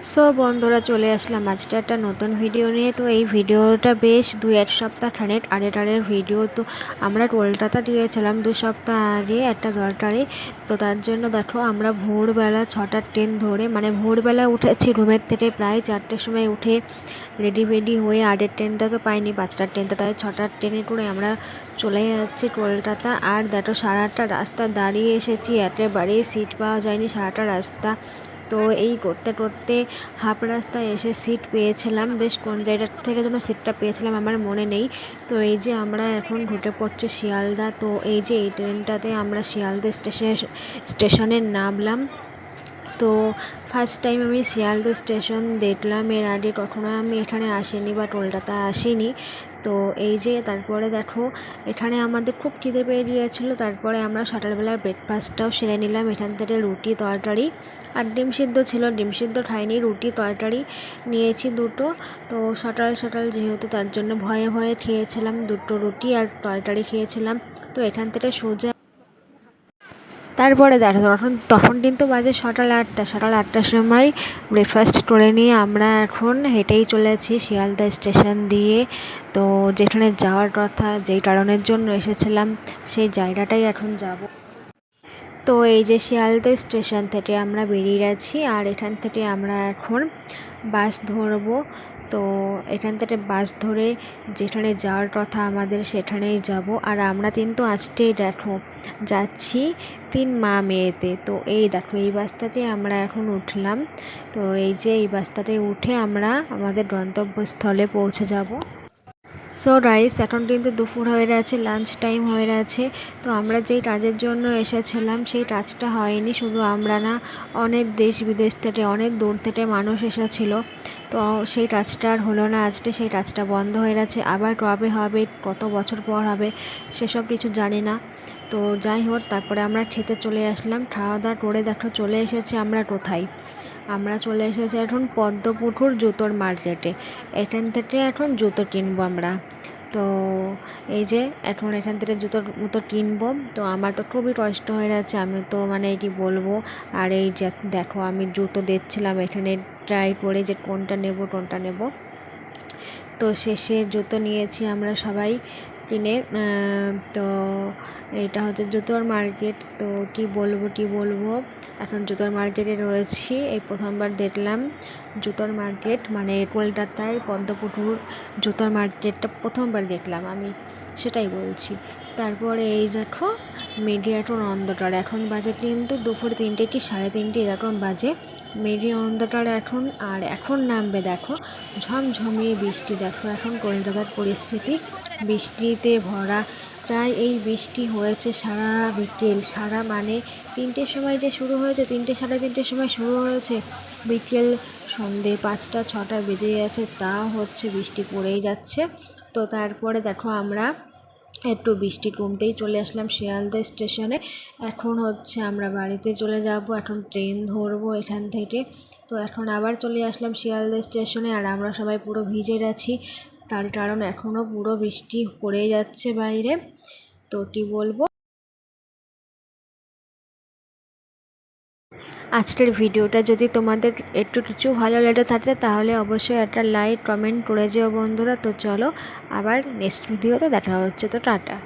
So বন্ধুরা, চলে আসলাম আজকে একটা নতুন ভিডিও নিয়ে। তো এই ভিডিওটা বেশ 2-1 সপ্তাহ খানেক আগের ভিডিও। তো আমরা কলকাতা গিয়েছিলাম 2 সপ্তাহ আগে একটা দরকারে। তো তার জন্য দেখো আমরা ভোরবেলা 6টার ট্রেন ধরে, মানে ভোরবেলা উঠেছি ঘুমের থেকে, প্রায় 4টের সময় উঠে রেডি হয়ে, আগের ট্রেনটা তো পাইনি, 5টার ট্রেনটা, তাই 6টার ট্রেনে করে আমরা চলে যাচ্ছি কলকাতা। আর দেখো সারাটা রাস্তা দাঁড়িয়ে এসেছি, একেবারে সিট পাওয়া যায়নি সারাটা রাস্তা। তো এই করতে করতে হাফ রাস্তায় এসে সিট পেয়েছিলাম, বেশ কোন জায়গা থেকে যেন সিটটা পেয়েছিলাম আমার মনে নেই। তো এই যে আমরা এখন ঢুকে পড়ছি শিয়ালদা। তো এই যে এই ট্রেনটাতে আমরা শিয়ালদা স্টেশনে নামলাম। তো ফার্স্ট টাইম আমি শিয়ালদা স্টেশন দেখলাম, এর আগে কখনো আমি এখানে আসিনি বা কলকাতা আসিনি। তো এই যে তারপরে দেখো এখানে আমাদের খুব খিদে পেয়ে গিয়েছিলো। তারপরে আমরা সকালবেলার ব্রেকফাস্টটাও সেরে নিলাম। এখান থেকে রুটি তরকারি আর ডিম সিদ্ধ ছিল, ডিম সিদ্ধ খাইনি, রুটি তরকারি নিয়েছি দুটো। তো সকাল যেহেতু, তার জন্য ভয়ে ভয়ে খেয়েছিলাম, দুটো রুটি আর তরকারি খেয়েছিলাম। তো এখান থেকে সোজা তারপরে দেখো তখন কিন্তু বাজে সকাল 8টা। সকাল 8টার সময় ব্রেকফাস্ট করে নিয়ে আমরা এখন হেঁটেই চলেছি শিয়ালদা স্টেশন দিয়ে। তো যেখানে যাওয়ার কথা, যেই কারণের জন্য এসেছিলাম, সেই জায়গাটাই এখন যাব। তো এই যে শিয়ালদা স্টেশন থেকে আমরা বেরিয়ে গেছি, আর এখান থেকে আমরা এখন বাস ধরবো। তো এখান থেকে বাস ধরে যেখানে যাওয়ার কথা আমাদের সেখানেই যাব। আর আমরা কিন্তু আজকেই দেখো যাচ্ছি 3 মা মেয়েতে। তো এই দেখো এই বাসটাতে আমরা এখন উঠলাম। তো এই যে এই বাসটাতে উঠে আমরা আমাদের গন্তব্যস্থলে পৌঁছে যাব। সো গাইস, এখন কিন্তু দুপুর হয়ে গেছে, লাঞ্চ টাইম হয়ে গেছে। তো আমরা যেই কাজের জন্য এসেছিলাম সেই কাজটা হয়নি। শুধু আমরা না, অনেক দেশ বিদেশ থেকে, অনেক দূর থেকে মানুষ এসেছিলো। তো সেই কাজটা আর হলো না আজকে, সেই কাজটা বন্ধ হয়ে গেছে। আবার কবে হবে, কত বছর পর হবে, সেসব কিছু জানি না। তো যাই হোক, তারপরে আমরা খেতে চলে আসলাম। খাওয়া দাওয়া করে দেখো চলে এসেছি আমরা কোথায়, আমরা চলে এসেছি এখন পদ্মপুকুর জুতোর মার্কেটে। এখান থেকে এখন জুতো কিনবো আমরা। তো এই যে এখন এখান থেকে জুতো কিনবো। তো আমার তো খুবই কষ্ট হয়ে গেছে, আমি তো মানে কি বলবো। আর এই যে দেখো আমি জুতো দেখছিলাম এখানে ট্রাই করে যে কোনটা নেব। তো শেষে জুতো নিয়েছি আমরা সবাই কিনে। তো এটা হচ্ছে জুতোর মার্কেট। তো কি বলবো, এখন জুতোর মার্কেটে রয়েছি। এই প্রথমবার দেখলাম জুতোর মার্কেট, মানে কলকাতায় পদ্মপুকুর জুতোর মার্কেটটা প্রথমবার দেখলাম আমি, সেটাই বলছি। তারপরে এই দেখো মেডিয়াটোর অন্ধকার, এখন বাজে কিন্তু দুপুর 3টে কি 3:30 এরকম বাজে। মেডি অন্ধকার এখন। আর এখন নামবে দেখো ঝমঝমিয়ে বৃষ্টি। দেখো এখন কলকাতার পরিস্থিতি বৃষ্টিতে ভরা। প্রায় এই বৃষ্টি হয়েছে সারা বিকেল, সারা মানে 3টের সময় যে শুরু হয়েছে, 3টে 3:30 সময় শুরু হয়েছে, বিকেল সন্ধে 5টা 6টা বেজে গেছে, তাও হচ্ছে বৃষ্টি পড়েই যাচ্ছে। তো তারপরে দেখো আমরা একটু বৃষ্টি কমতেই চলে আসলাম শিয়ালদা স্টেশনে। এখন হচ্ছে আমরা বাড়িতে চলে যাব, এখন ট্রেন ধরবো এখান থেকে। তো এখন আবার চলে আসলাম শিয়ালদা স্টেশনে, আর আমরা সবাই পুরো ভিজে গেছি, তার কারণ এখনও পুরো বৃষ্টি পড়ে যাচ্ছে বাইরে। তো কি বলবো, আজকের ভিডিওটা যদি তোমাদের একটু কিছু ভালো লেগে থাকে তাহলে অবশ্যই একটা লাইক কমেন্ট করে যেও বন্ধুরা। তো চলো আবার নেক্সট ভিডিওতে দেখা হচ্ছে। তো টাটা।